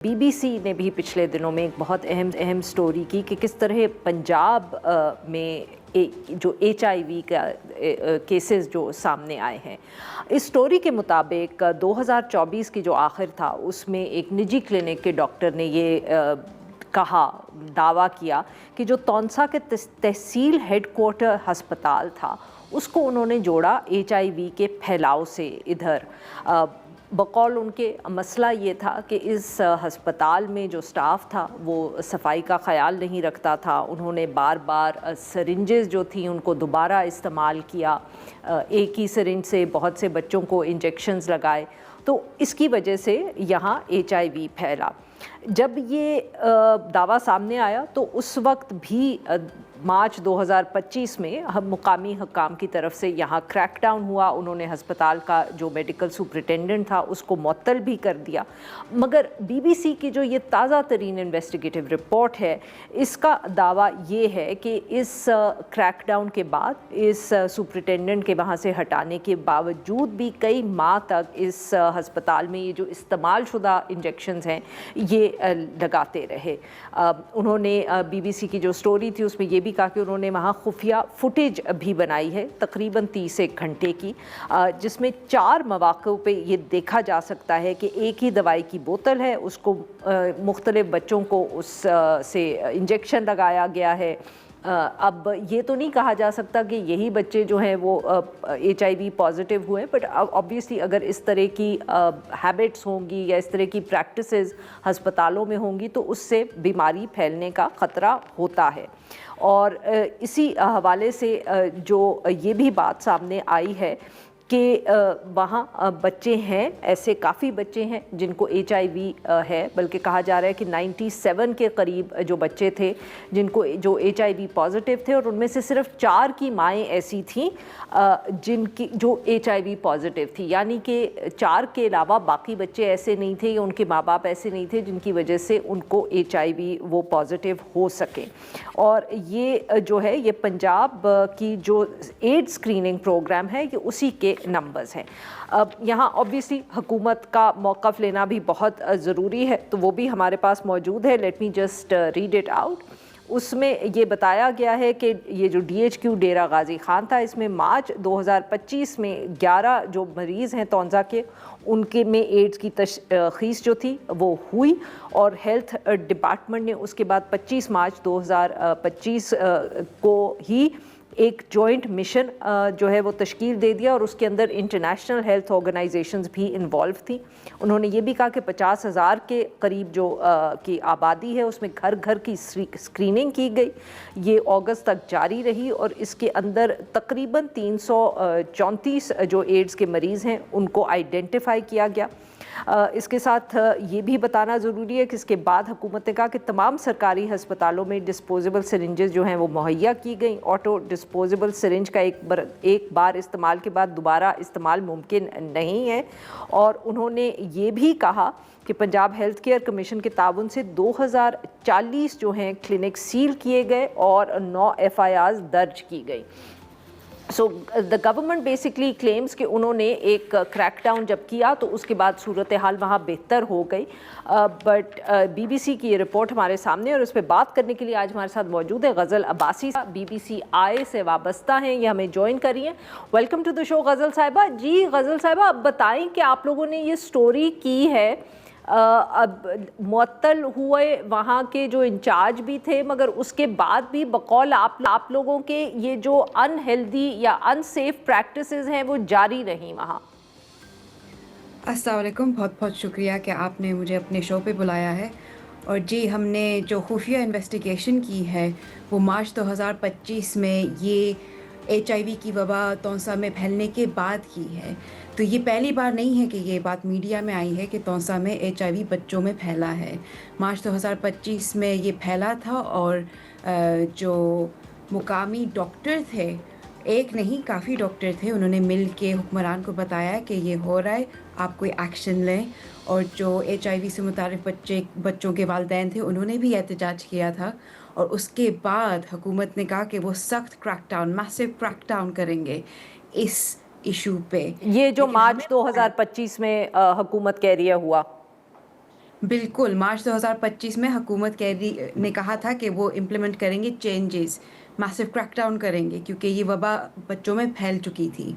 BBC نے بھی پچھلے دنوں میں ایک بہت اہم سٹوری کی کہ کس طرح پنجاب میں جو HIV کا کیسز جو سامنے آئے ہیں. اس سٹوری کے مطابق 2024 کی جو آخر تھا اس میں ایک نجی کلینک کے ڈاکٹر نے یہ دعویٰ کیا کہ جو تونسا کے تحصیل ہیڈ کوارٹر ہسپتال تھا اس کو انہوں نے جوڑا HIV کے پھیلاؤ سے. ادھر بقول ان کے مسئلہ یہ تھا کہ اس ہسپتال میں جو سٹاف تھا وہ صفائی کا خیال نہیں رکھتا تھا. انہوں نے بار بار سرنجز جو تھیں ان کو دوبارہ استعمال کیا, ایک ہی سرنج سے بہت سے بچوں کو انجیکشنز لگائے, تو اس کی وجہ سے یہاں HIV پھیلا. جب یہ دعویٰ سامنے آیا تو اس وقت بھی مارچ 2025 میں مقامی حکام کی طرف سے یہاں کریک ڈاؤن ہوا. انہوں نے ہسپتال کا جو میڈیکل سپرنٹینڈنٹ تھا اس کو معطل بھی کر دیا. مگر BBC کی جو یہ تازہ ترین انویسٹیگیٹو رپورٹ ہے اس کا دعویٰ یہ ہے کہ اس کریک ڈاؤن کے بعد اس سپرنٹینڈنٹ کے وہاں سے ہٹانے کے باوجود بھی کئی ماہ تک اس ہسپتال میں یہ جو استعمال شدہ انجیکشنز ہیں یہ لگاتے رہے. انہوں نے BBC کی جو سٹوری تھی اس میں یہ بھی کہا کہ انہوں نے وہاں خفیہ فوٹیج بھی بنائی ہے تقریباً 30 گھنٹے کی, جس میں 4 مواقع پہ یہ دیکھا جا سکتا ہے کہ ایک ہی دوائی کی بوتل ہے, اس کو مختلف بچوں کو اس سے انجیکشن لگایا گیا ہے. اب یہ تو نہیں کہا جا سکتا کہ یہی بچے جو ہیں وہ HIV پازیٹیو ہوئے, بٹ آبویسلی اگر اس طرح کی ہیبٹس ہوں گی یا اس طرح کی پریکٹسز ہسپتالوں میں ہوں گی تو اس سے بیماری پھیلنے کا خطرہ ہوتا ہے. اور اسی حوالے سے جو یہ بھی بات سامنے آئی ہے کہ وہاں بچے ہیں, ایسے کافی بچے ہیں جن کو HIV ہے, بلکہ کہا جا رہا ہے کہ 97 کے قریب جو بچے تھے جن کو جو HIV پازیٹیو تھے, اور ان میں سے صرف 4 کی مائیں ایسی تھیں جن کی جو HIV پازیٹیو تھی, یعنی کہ 4 کے علاوہ باقی بچے ایسے نہیں تھے یا ان کے ماں باپ ایسے نہیں تھے جن کی وجہ سے ان کو HIV وہ پازیٹیو ہو سکے. اور یہ جو ہے یہ پنجاب کی جو ایڈ اسکریننگ پروگرام ہے یہ اسی کے نمبرز ہیں. اب یہاں آبویسلی حکومت کا موقف لینا بھی بہت ضروری ہے, تو وہ بھی ہمارے پاس موجود ہے. Let me just read it out. اس میں یہ بتایا گیا ہے کہ یہ جو DHQ ڈیرہ غازی خان تھا اس میں مارچ 2025 میں 11 جو مریض ہیں تونسا کے ان کے میں ایڈز کی تشخیص جو تھی وہ ہوئی, اور ہیلتھ ڈپارٹمنٹ نے اس کے بعد 25 مارچ 2025 کو ہی ایک جوائنٹ مشن جو ہے وہ تشکیل دے دیا, اور اس کے اندر انٹرنیشنل ہیلتھ آرگنائزیشنز بھی انوالو تھیں. انہوں نے یہ بھی کہا کہ 50,000 کے قریب جو کی آبادی ہے اس میں گھر گھر کی اسکریننگ کی گئی. یہ اگست تک جاری رہی اور اس کے اندر تقریباً 334 جو ایڈز کے مریض ہیں ان کو آئیڈینٹیفائی کیا گیا. اس کے ساتھ یہ بھی بتانا ضروری ہے کہ اس کے بعد حکومت نے کہا کہ تمام سرکاری ہسپتالوں میں ڈسپوزیبل سرنجز جو ہیں وہ مہیا کی گئیں. آٹو ڈسپوزیبل سرنج کا ایک بار استعمال کے بعد دوبارہ استعمال ممکن نہیں ہے. اور انہوں نے یہ بھی کہا کہ پنجاب ہیلتھ کیئر کمیشن کے تعاون سے 2040 جو ہیں کلینک سیل کیے گئے اور 9 FIRs درج کی گئی. سو دا گورنمنٹ بیسکلی کلیمز کہ انہوں نے ایک کریک ڈاؤن جب کیا تو اس کے بعد صورتحال وہاں بہتر ہو گئی. بٹ BBC کی یہ رپورٹ ہمارے سامنے, اور اس پہ بات کرنے کے لیے آج ہمارے ساتھ موجود ہے غزل عباسی, BBC آئے سے وابستہ ہیں, یہ ہمیں جوائن کری ہیں. ویلکم ٹو دا شو غزل صاحبہ. جی غزل صاحبہ, اب بتائیں کہ آپ لوگوں نے یہ سٹوری کی ہے, اب معطل ہوئے وہاں کے جو انچارج بھی تھے, مگر اس کے بعد بھی بقول آپ لوگوں کے یہ جو ان ہیلدی یا ان سیف پریکٹسز ہیں وہ جاری رہیں وہاں. السلام علیکم, بہت بہت شکریہ کہ آپ نے مجھے اپنے شو پہ بلایا ہے. اور جی, ہم نے جو خفیہ انویسٹیگیشن کی ہے وہ مارچ 2025 میں یہ HIV کی وبا تونسا میں پھیلنے کے بعد کی ہے. تو یہ پہلی بار نہیں ہے کہ یہ بات میڈیا میں آئی ہے کہ تونسا میں HIV بچوں میں پھیلا ہے. مارچ 2025 میں یہ پھیلا تھا, اور جو مقامی ڈاکٹر تھے, ایک نہیں کافی ڈاکٹر تھے, انہوں نے مل کے حکمران کو بتایا کہ یہ ہو رہا ہے, آپ کوئی ایکشن لیں. اور جو HIV سے متعلق بچوں کے والدین تھے انہوں نے بھی احتجاج کیا تھا, اور اس کے بعد حکومت نے کہا کہ وہ سخت کریک ڈاؤن, میسو کریک ڈاؤن کریں گے اس ایشو پہ. یہ جو مارچ 2025 میں حکومت کہہ رہی ہے ہوا, بالکل مارچ 2025 میں حکومت نے کہا تھا کہ وہ امپلیمنٹ کریں گے چینجز، میسو کریک ڈاؤن کریں گے کیونکہ یہ وبا بچوں میں پھیل چکی تھی.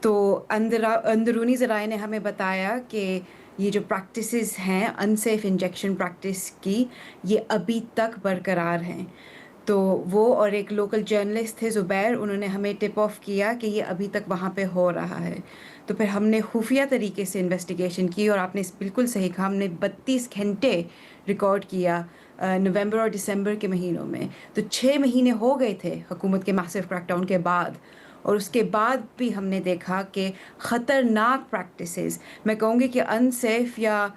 تو اندرونی ذرائع نے ہمیں بتایا کہ یہ جو پریکٹسز ہیں انسیف انجیکشن پریکٹس کی، یہ ابھی تک برقرار ہیں. تو وہ اور ایک لوکل جرنلسٹ تھے زبیر، انہوں نے ہمیں ٹپ آف کیا کہ یہ ابھی تک وہاں پہ ہو رہا ہے. تو پھر ہم نے خفیہ طریقے سے انویسٹیگیشن کی، اور آپ نے بالکل صحیح کہا، ہم نے 32 گھنٹے ریکارڈ کیا نومبر اور دسمبر کے مہینوں میں. تو 6 مہینے ہو گئے تھے حکومت کے میسو کریک ڈاؤن کے بعد، اور اس کے بعد بھی ہم نے دیکھا کہ خطرناک پریکٹسز، میں کہوں گی کہ انسیف یا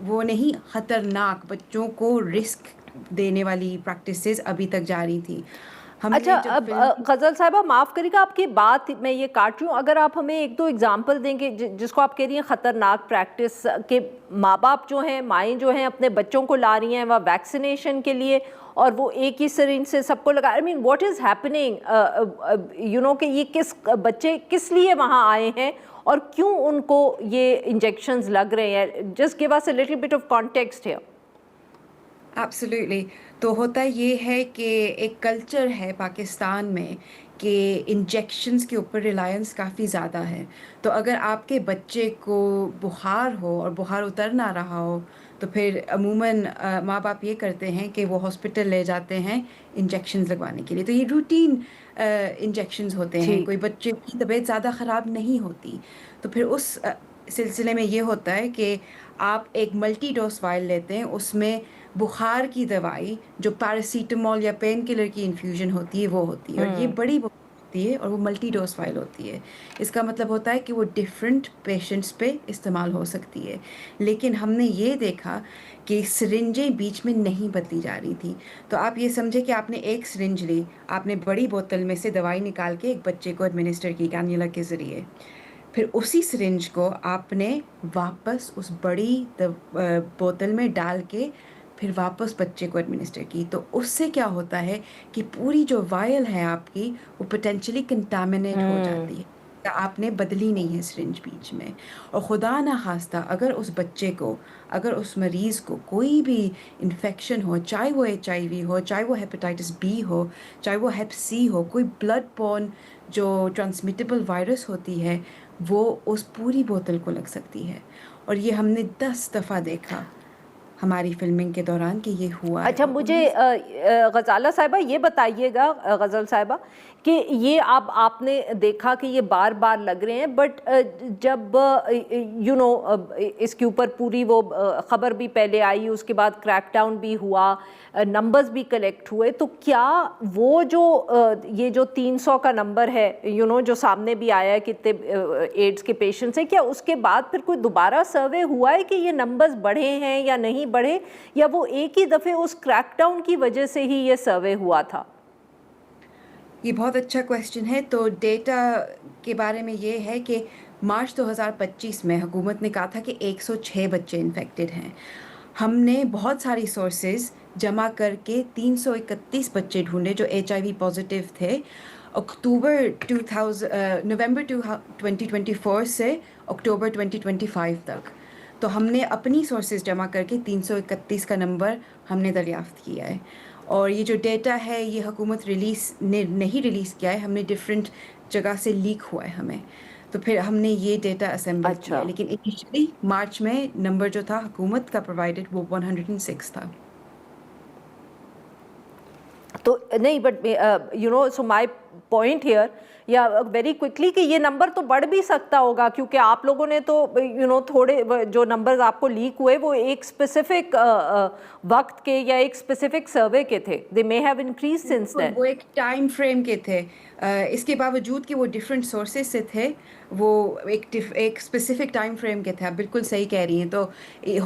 وہ نہیں، خطرناک بچوں کو رسک دینے والی پریکٹسز ابھی تک جاری تھی. ہم نے اچھا، جب اب غزل صاحبہ معاف کریے گا آپ کی بات میں یہ کاٹ رہی ہوں، اگر آپ ہمیں ایک دو اگزامپل دیں گے جس کو آپ کہہ رہی ہیں خطرناک پریکٹس، کہ ماں باپ جو ہیں، مائیں جو ہیں اپنے بچوں کو لا رہی ہیں وہ ویکسینیشن کے لیے، اور وہ ایک ہی سرنج سے سب کو لگا، I mean what is happening, you know, کہ یہ بچے کس لیے وہاں آئے ہیں اور کیوں ان کو یہ انجیکشنز لگ رہے ہیں؟ Just give us a little bit of context here. Absolutely. تو ہوتا یہ ہے کہ ایک کلچر ہے پاکستان میں کہ انجیکشنز کے اوپر ریلائنس کافی زیادہ ہے. تو اگر آپ کے بچے کو بخار ہو اور بخار اتر نہ رہا ہو، تو پھر عموماً ماں باپ یہ کرتے ہیں کہ وہ ہاسپٹل لے جاتے ہیں انجیکشنز لگوانے کے لیے. تو یہ روٹین انجیکشنز ہوتے ہیں، ٹھیک. کوئی بچے کی طبیعت زیادہ خراب نہیں ہوتی. تو پھر اس سلسلے میں یہ ہوتا ہے کہ آپ ایک ملٹی ڈوز وائل لیتے ہیں، اس میں بخار کی دوائی جو پیراسیٹامول یا پین کلر کی انفیوژن ہوتی ہے وہ ہوتی ہے، اور یہ بڑی ہوتی ہے اور وہ ملٹی ڈوز فائل ہوتی ہے. اس کا مطلب ہوتا ہے کہ وہ ڈفرینٹ پیشنٹس پہ استعمال ہو سکتی ہے. لیکن ہم نے یہ دیکھا کہ سرنجیں بیچ میں نہیں بدلی جا رہی تھیں. تو آپ یہ سمجھے کہ آپ نے ایک سرنج لی، آپ نے بڑی بوتل میں سے دوائی نکال کے ایک بچے کو ایڈمنسٹر کی کینیولا کے ذریعے، پھر اسی سرنج کو آپ نے واپس اس بڑی بوتل میں ڈال کے پھر واپس بچے کو ایڈمنسٹر کی. تو اس سے کیا ہوتا ہے کہ پوری جو وائل ہے آپ کی وہ پوٹینشلی کنٹامنیٹ ہو جاتی ہے. آپ نے بدلی نہیں ہے سرنج بیچ میں. اور خدا نہ خواستہ اگر اس بچے کو، اگر اس مریض کو کوئی بھی انفیکشن ہو، چاہے وہ HIV ہو، چاہے وہ ہیپیٹائٹس B ہو، چاہے وہ ہیپ C ہو، کوئی بلڈ بورن جو ٹرانسمیٹیبل وائرس ہوتی ہے، وہ اس پوری بوتل کو لگ سکتی ہے. اور یہ ہم نے 10 دفعہ دیکھا ہماری فلمنگ کے دوران کہ یہ ہوا ہے. اچھا، اور مجھے غزالہ صاحبہ یہ بتائیے گا، غزل صاحبہ، کہ یہ اب آپ نے دیکھا کہ یہ بار بار لگ رہے ہیں، بٹ جب یو نو اس کے اوپر پوری وہ خبر بھی پہلے آئی، اس کے بعد کریک ڈاؤن بھی ہوا، نمبرز بھی کلیکٹ ہوئے، تو کیا وہ جو یہ جو 300 کا نمبر ہے، یو نو، جو سامنے بھی آیا ہے کتنے ایڈز کے پیشنٹس ہیں، کیا اس کے بعد پھر کوئی دوبارہ سروے ہوا ہے کہ یہ نمبرز بڑھے ہیں یا نہیں بڑھے، یا وہ ایک ہی دفعے اس کریک ڈاؤن کی وجہ سے ہی یہ سروے ہوا تھا؟ یہ بہت اچھا کویسچن ہے. تو ڈیٹا کے بارے میں یہ ہے کہ مارچ 2025 میں حکومت نے کہا تھا کہ 106 بچے انفیکٹڈ ہیں. ہم نے بہت ساری سورسز جمع کر کے 331 بچے ڈھونڈے جو HIV پازیٹیو تھے نومبر 2024 سے اکتوبر 2025 تک. تو ہم نے اپنی سورسز جمع کر کے 331 کا نمبر ہم نے دریافت کیا ہے. اور یہ جو ڈیٹا ہے یہ حکومت نہیں ریلیز کیا ہے، ہم نے ڈفرینٹ جگہ سے لیک ہوا ہے ہمیں. تو پھر ہم نے یہ ڈیٹا اسمبل کیا ہے. اچھا، لیکن انیشلی مارچ میں نمبر جو تھا حکومت کا پرووائڈڈ وہ 106 تھا. تو نہیں، but you know, so my point here, یا ویری کوئکلی، کہ یہ نمبر تو بڑھ بھی سکتا ہوگا، کیونکہ آپ لوگوں نے تو یو نو تھوڑے جو نمبرز آپ کو لیک ہوئے وہ ایک اسپیسیفک وقت کے یا ایک اسپیسیفک سروے کے تھے. They may have increase since then. وہ ایک ٹائم فریم کے تھے، اس کے باوجود کہ وہ ڈفرینٹ سورسز سے تھے، وہ ایک اسپیسیفک ٹائم فریم کے تھے. آپ بالکل صحیح کہہ رہی ہیں. تو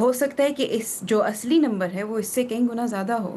ہو سکتا ہے کہ اس جو اصلی نمبر ہے وہ اس سے کئی گنا زیادہ ہو.